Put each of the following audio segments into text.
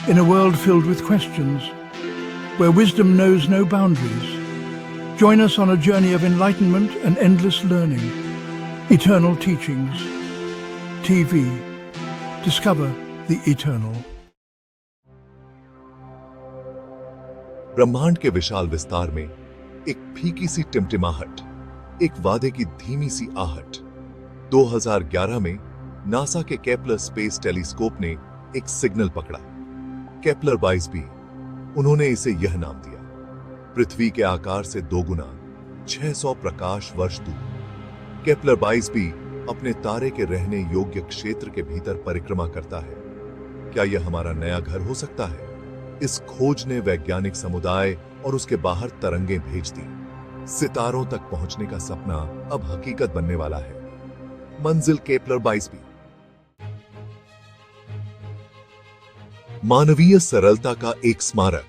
In a world filled with questions, where wisdom knows no boundaries, join us on a journey of enlightenment and endless learning. Eternal Teachings. TV. Discover the eternal. ब्रह्मांड के विशाल विस्तार में एक फीकी सी टिमटिमाहट, एक वादे की धीमी सी आहट। 2011 में नासा के केपलर स्पेस टेलीस्कोप ने एक सिग्नल पकड़ा, केपलर 22b। उन्होंने इसे यह नाम दिया, पृथ्वी के आकार से 2 गुना 600 प्रकाश वर्ष दूर। केपलर 22b अपने तारे के रहने योग्य क्षेत्र के भीतर परिक्रमा करता है। क्या यह हमारा नया घर हो सकता है? इस खोज ने वैज्ञानिक समुदाय और उसके बाहर तरंगें भेज दी। सितारों तक पहुंचने का सपना अब हकीकत बनने वाला है। मंजिल केपलर 22b। मानवीय सरलता का एक स्मारक,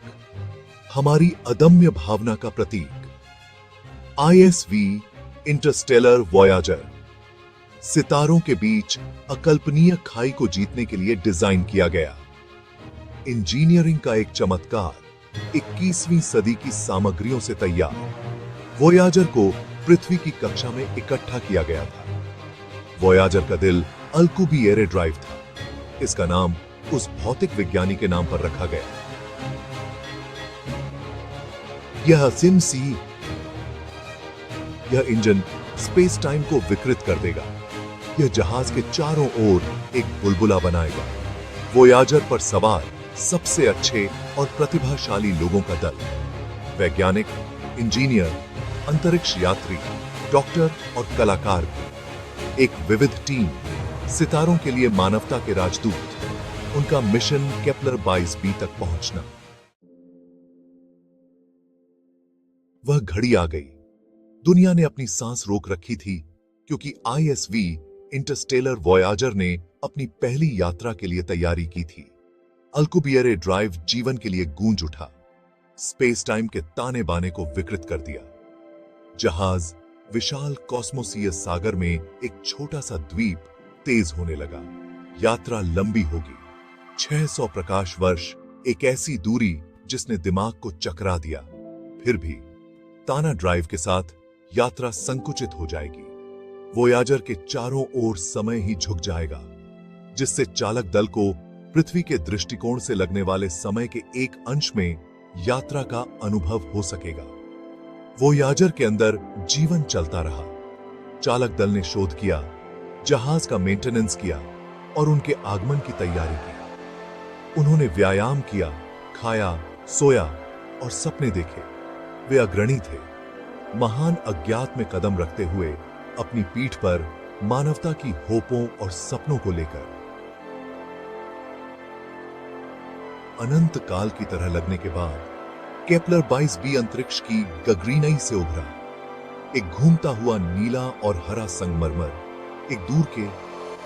हमारी अदम्य भावना का प्रतीक। ISV इंटरस्टेलर वॉयाजर सितारों के बीच अकल्पनीय खाई को जीतने के लिए डिजाइन किया गया। इंजीनियरिंग का एक चमत्कार 21वीं सदी की सामग्रियों से तैयार। वॉयाजर को पृथ्वी की कक्षा में इकट्ठा किया गया था। वॉयाजर का दिल अल्कुबिएरे ड्राइव था। इसका नाम उस भौतिक विज्ञानी के नाम पर रखा गया। यह सिमसी, यह इंजन स्पेस टाइम को विकृत कर देगा। यह जहाज के चारों ओर एक बुलबुला बनाएगा। वॉयाजर पर सवार सबसे अच्छे और प्रतिभाशाली लोगों का दल, वैज्ञानिक, इंजीनियर, अंतरिक्ष यात्री, डॉक्टर और कलाकार, एक विविध टीम, सितारों के लिए मानवता के राजदूत। उनका मिशन केपलर 22b तक पहुंचना। वह घड़ी आ गई। दुनिया ने अपनी सांस रोक रखी थी, क्योंकि ISV इंटरस्टेलर वॉयाजर ने अपनी पहली यात्रा के लिए तैयारी की थी। अल्कुबिएरे ड्राइव जीवन के लिए गूंज उठा, स्पेस टाइम के ताने बाने को विकृत कर दिया। जहाज विशाल कॉस्मोसियस सागर में एक छोटा सा द्वीप तेज होने लगा। यात्रा लंबी होगी, 600 प्रकाश वर्ष, एक ऐसी दूरी जिसने दिमाग को चकरा दिया। फिर भी ताना ड्राइव के साथ यात्रा संकुचित हो जाएगी। वॉयाजर के चारों ओर समय ही झुक जाएगा, जिससे चालक दल को पृथ्वी के दृष्टिकोण से लगने वाले समय के एक अंश में यात्रा का अनुभव हो सकेगा। वॉयाजर के अंदर जीवन चलता रहा। चालक दल ने शोध किया, जहाज का मेंटेनेंस किया और उनके आगमन की तैयारी की। उन्होंने व्यायाम किया, खाया, सोया और सपने देखे। वे अग्रणी थे, महान अज्ञात में कदम रखते हुए अपनी पीठ पर मानवता की होपों और सपनों को लेकर। अनंत काल की तरह लगने के बाद केपलर 22b अंतरिक्ष की गगरीनई से उभरा। एक घूमता हुआ नीला और हरा संगमरमर, एक दूर के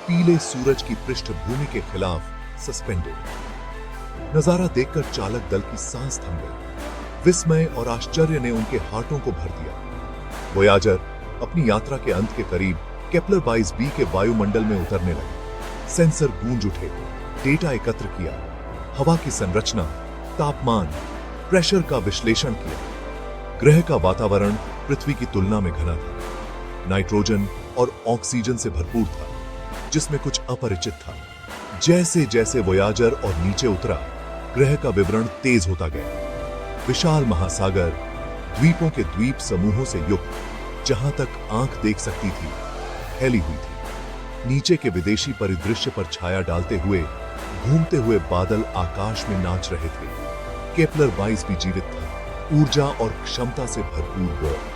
पीले सूरज की पृष्ठभूमि के खिलाफ सस्पेंडेड। नजारा देखकर चालक दल की सांस थम गई। विस्मय और आश्चर्य ने उनके हार्टों को भर दिया। वॉयाजर अपनी यात्रा के अंत के करीब केपलर 22b के वायुमंडल में उतरने लगे। सेंसर गूंज उठे, डेटा एकत्र किया, हवा की संरचना, तापमान, प्रेशर का विश्लेषण किया। ग्रह का वातावरण पृथ्वी की तुलना में घना था, नाइट्रोजन और ऑक्सीजन से भरपूर था, जिसमें कुछ अपरिचित था। जैसे जैसे वॉयाजर और नीचे उतरा, ग्रह का विवरण तेज होता गया। विशाल महासागर, द्वीपों के द्वीप समूहों से युक्त, जहां तक आंख देख सकती थी, फैली हुई थी। नीचे के विदेशी परिदृश्य पर छाया डालते हुए घूमते हुए बादल आकाश में नाच रहे थे। केपलर 22b जीवित था, ऊर्जा और क्षमता से भरपूर वर्ल्ड।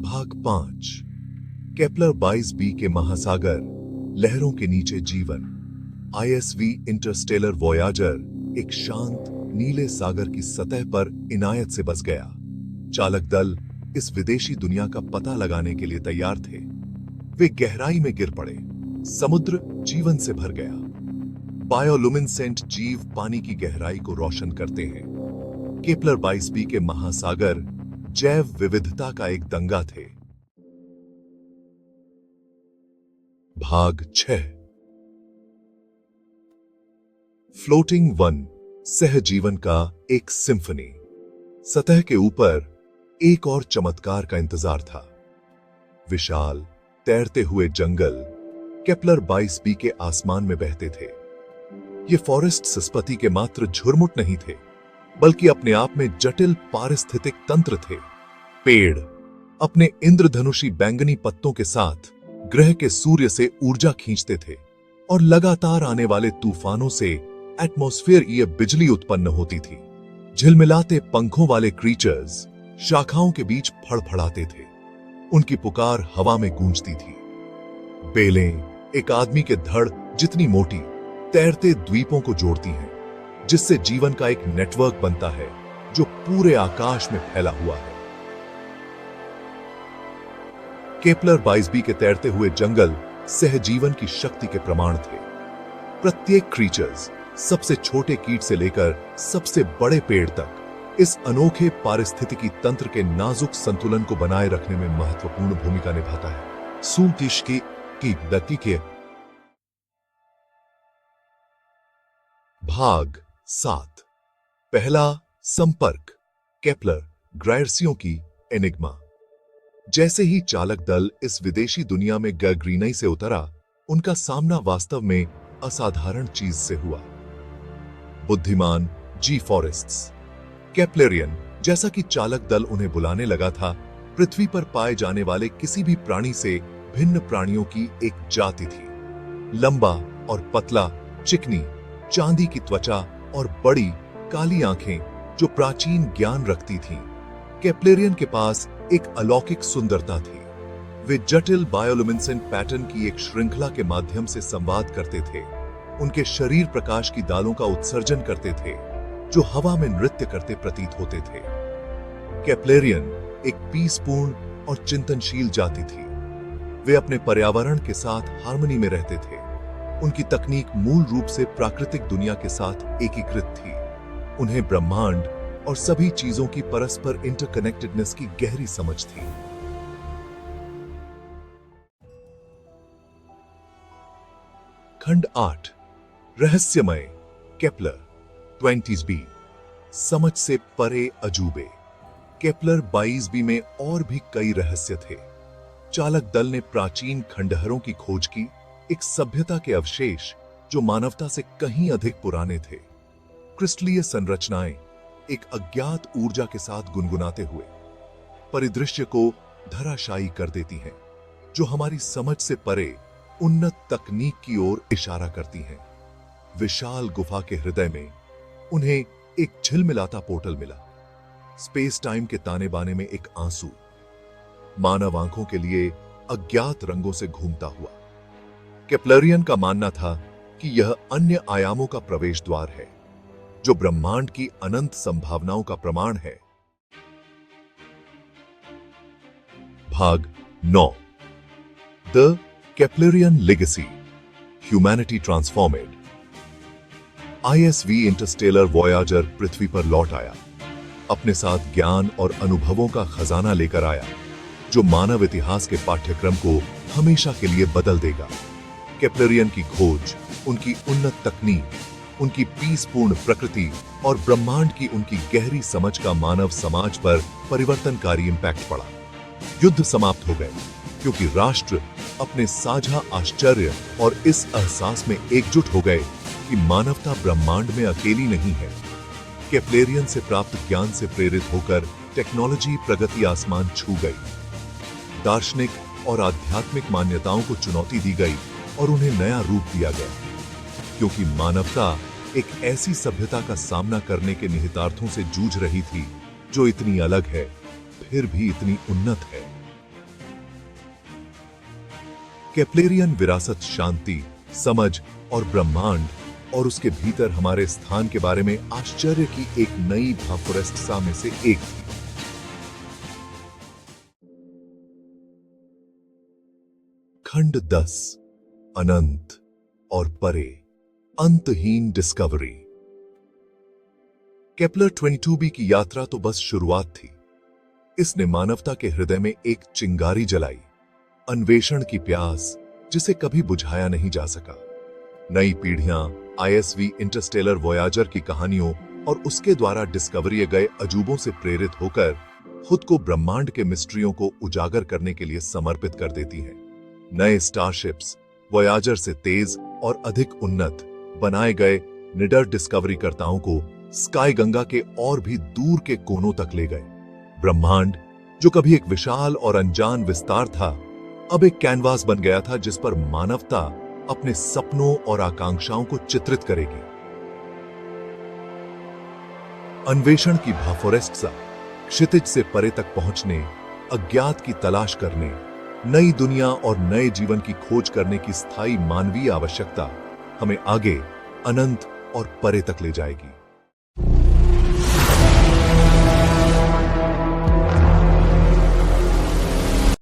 भाग 5। केपलर 22b के महासागर, लहरों के नीचे जीवन। ISV इंटरस्टेलर वॉयाजर एक शांत नीले सागर की सतह पर इनायत से बस गया। चालक दल इस विदेशी दुनिया का पता लगाने के लिए तैयार थे। वे गहराई में गिर पड़े। समुद्र जीवन से भर गया। बायोलुमिनेसेंट जीव पानी की गहराई को रोशन करते हैं। केपलर 22b के महासागर जैव विविधता का एक दंगा थे। भाग 6 फ्लोटिंग वन सहजीवन का एक सिम्फनी। सतह के ऊपर एक और चमत्कार का इंतजार था। विशाल तैरते हुए जंगल केपलर 22b के आसमान में बहते थे। ये फॉरेस्ट सस्पति के मात्र झुरमुट नहीं थे, बल्कि अपने आप में जटिल पारिस्थितिक तंत्र थे। पेड़ अपने इंद्रधनुषी बैंगनी पत्तों के साथ ग्रह के सूर्य से ऊर्जा खींचते थे और लगातार आने वाले तूफानों से एटमॉस्फेयर बिजली उत्पन्न होती थी। झिलमिलाते पंखों वाले क्रीचर्स शाखाओं के बीच फड़फड़ाते थे। उनकी पुकार हवा में गूंजती थी। बेलें एक आदमी के धड़ जितनी मोटी तैरते द्वीपों को जोड़ती हैं, जिससे जीवन का एक नेटवर्क बनता है जो पूरे आकाश में फैला हुआ है। केपलर 22b के तैरते हुए जंगल सहजीवन की शक्ति के प्रमाण थे। प्रत्येक क्रीचर्स, सबसे छोटे कीट से लेकर सबसे बड़े पेड़ तक, इस अनोखे पारिस्थितिकी तंत्र के नाजुक संतुलन को बनाए रखने में महत्वपूर्ण भूमिका निभाता है। सूतिश की गति के भाग 7 पहला संपर्क केपलर ग्रायर्सियों की एनिग्मा। जैसे ही चालक दल इस विदेशी दुनिया में गगरीनई से उतरा, उनका सामना वास्तव में असाधारण चीज से हुआ। बुद्धिमान जी फॉरेस्ट्स केपलेरियन, जैसा कि चालक दल उन्हें बुलाने लगा था, पृथ्वी पर पाए जाने वाले किसी भी प्राणी से भिन्न प्राणियों की एक जाति थी। लंबा और पतला, चिकनी, चांदी की त्वचा और बड़ी काली आंखें जो प्राचीन ज्ञान रखती थीं। केपलेरियन के पास एक अलौकिक सुंदरता थी। वे जटिल बायोलुमिनेसेंट पैटर्न की एक श्रृंखला के माध्यम से संवाद करते थे। उनके शरीर प्रकाश की दालों का उत्सर्जन करते थे, जो हवा में नृत्य करते प्रतीत होते थे। केपलेरियन एक पीसपूर्ण और चिंतनशील जाति थी। वे अपने पर्यावरण के साथ हार्मनी में रहते थे। उनकी तकनीक मूल रूप से प्राकृतिक दुनिया के साथ एकीकृत थी। उन्हें ब्रह्मांड और सभी चीजों की परस्पर इंटरकनेक्टेडनेस की गहरी समझ थी। खंड 8 रहस्यमय केपलर 20b समझ से परे अजूबे। केपलर 22b में और भी कई रहस्य थे। चालक दल ने प्राचीन खंडहरों की खोज की, एक सभ्यता के अवशेष जो मानवता से कहीं अधिक पुराने थे। क्रिस्टलीय संरचनाएं एक अज्ञात ऊर्जा के साथ गुनगुनाते हुए परिदृश्य को धराशायी कर देती हैं, जो हमारी समझ से परे उन्नत तकनीक की ओर इशारा करती हैं। विशाल गुफा के हृदय में उन्हें एक झिलमिलाता पोर्टल मिला। स्पेस टाइम के ताने बाने में एक आंसू, मानव आंखों के लिए अज्ञात रंगों से घूमता हुआ। केपलरियन का मानना था कि यह अन्य आयामों का प्रवेश द्वार है, जो ब्रह्मांड की अनंत संभावनाओं का प्रमाण है। भाग 9 the Keplerian legacy humanity transformed. ISV interstellar voyager पृथ्वी पर लौट आया। अपने साथ ज्ञान और अनुभवों का खजाना लेकर आया, जो मानव इतिहास के पाठ्यक्रम को हमेशा के लिए बदल देगा। केपलरियन की खोज, उनकी उन्नत तकनीक, उनकी पीसपूर्ण प्रकृति और ब्रह्मांड की उनकी गहरी समझ का मानव समाज पर परिवर्तनकारी इंपैक्ट पड़ा। युद्ध समाप्त हो गए, क्योंकि राष्ट्र अपने साझा आश्चर्य और इस एहसास में एकजुट हो गए कि मानवता ब्रह्मांड में अकेली नहीं है। केपलेरियन से प्राप्त ज्ञान से प्रेरित होकर टेक्नोलॉजी प्रगति आसमान छू गई। दार्शनिक और आध्यात्मिक मान्यताओं को चुनौती दी गई और उन्हें नया रूप दिया गया, क्योंकि मानवता एक ऐसी सभ्यता का सामना करने के निहितार्थों से जूझ रही थी जो इतनी अलग है, फिर भी इतनी उन्नत है। केपलेरियन विरासत शांति, समझ और ब्रह्मांड और उसके भीतर हमारे स्थान के बारे में आश्चर्य की एक नई भाफोरेस्टा में से एक थी। खंड 10 अनंत और परे, अंतहीन डिस्कवरी। केपलर 22b की यात्रा तो बस शुरुआत थी। इसने मानवता के हृदय में एक चिंगारी जलाई, अन्वेषण की प्यास, जिसे कभी बुझाया नहीं जा सका। नई पीढ़ियां आईएसवी इंटरस्टेलर वॉयाजर की कहानियों और उसके द्वारा डिस्कवरी गए अजूबों से प्रेरित होकर खुद को ब्रह्मांड के मिस्ट्रियों को उजागर करने के लिए समर्पित कर देती है। नए स्टारशिप्स वॉयाजर से तेज और अधिक उन्नत बनाए गए निडर डिस्कवरी करताओं को स्काई गंगा के और भी दूर के कोनों तक ले गए। ब्रह्मांड, जो कभी एक विशाल और अनजान विस्तार था, अब एक कैनवास बन गया था जिस पर मानवता अपने सपनों और आकांक्षाओं को चित्रित करेगी। अन्वेषण की भाफोरेस्ट सा क्षितिज से परे तक पहुंचने, अज्ञात की तलाश करने, नई दुनिया और नए जीवन की खोज करने की स्थायी मानवीय आवश्यकता हमें आगे अनंत और परे तक ले जाएगी।